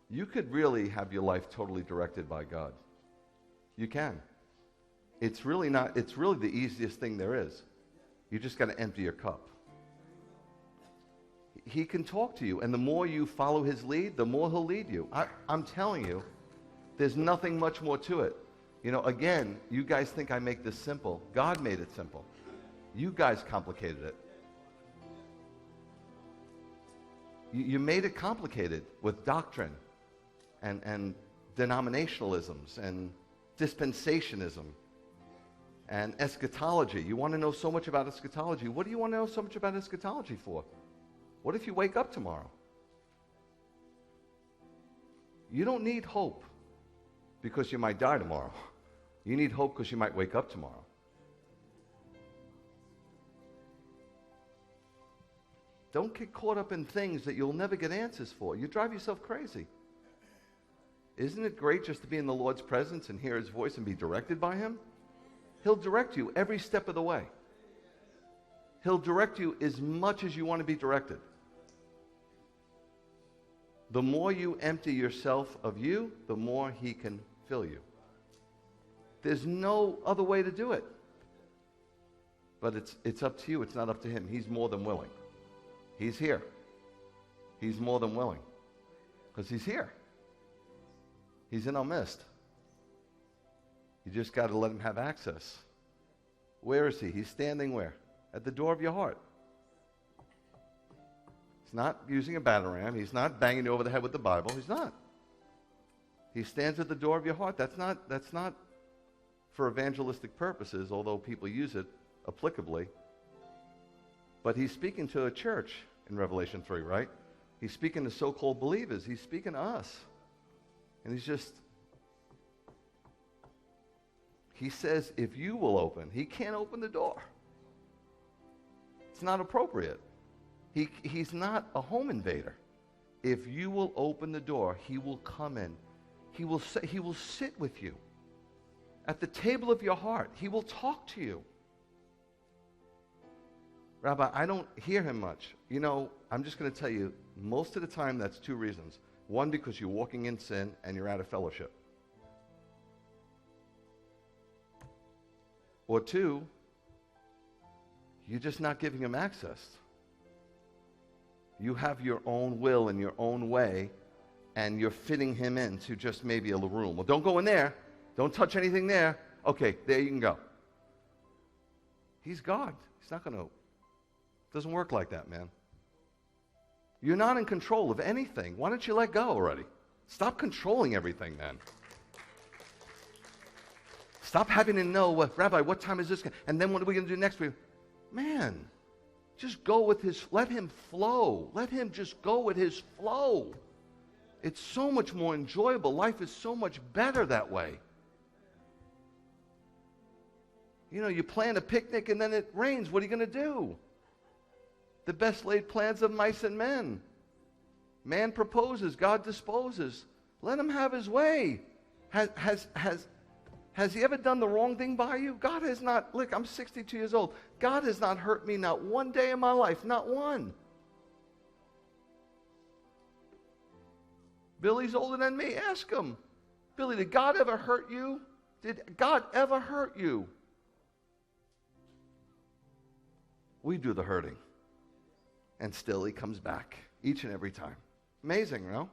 You could really have your life totally directed by God. You can. It's really the easiest thing there is. You just got to empty your cup. He can talk to you, and the more you follow his lead, the more he'll lead you. I'm telling you, there's nothing much more to it. You know, again, you guys think I make this simple. God made it simple. You guys complicated it. You made it complicated with doctrine and denominationalisms and dispensationism and eschatology. You want to know so much about eschatology. What do you want to know so much about eschatology for? What if you wake up tomorrow? You don't need hope because you might die tomorrow. You need hope because you might wake up tomorrow. Don't get caught up in things that you'll never get answers for. You drive yourself crazy. Isn't it great just to be in the Lord's presence and hear his voice and be directed by him? He'll direct you every step of the way. He'll direct you as much as you want to be directed. The more you empty yourself of you, the more he can fill you. There's no other way to do it. But it's up to you. It's not up to him. He's more than willing. He's here. He's more than willing. Because he's here. He's in our midst. You just got to let him have access. Where is he? He's standing where? At the door of your heart. He's not using a battering ram. He's not banging you over the head with the Bible. He's not. He stands at the door of your heart. That's not for evangelistic purposes, although people use it applicably. But he's speaking to a church in Revelation 3, right? He's speaking to so-called believers. He's speaking to us. And he says, if you will open, he can't open the door. It's not appropriate. He's not a home invader. If you will open the door, he will come in. He will sit with you at the table of your heart. He will talk to you. Rabbi, I don't hear him much. You know, I'm just going to tell you, most of the time that's two reasons. One, because you're walking in sin and you're out of fellowship. Or two, you're just not giving him access. You have your own will and your own way, and you're fitting him into just maybe a little room. Well, don't go in there. Don't touch anything there. Okay, there you can go. He's God. He's not going to. Doesn't work like that, man. You're not in control of anything. Why don't you let go already? Stop controlling everything, then. Stop having to know, well, Rabbi, what time is this? And then what are we going to do next week? Man, just go with let him flow. Let him just go with his flow. It's so much more enjoyable. Life is so much better that way. You know, you plan a picnic and then it rains. What are you going to do? The best laid plans of mice and men. Man proposes, God disposes. Let him have his way. Has he ever done the wrong thing by you? God has not. Look, I'm 62 years old. God has not hurt me not one day in my life, not one. Billy's older than me. Ask him. Billy, did God ever hurt you? Did God ever hurt you? We do the hurting. And still he comes back each and every time. Amazing, no?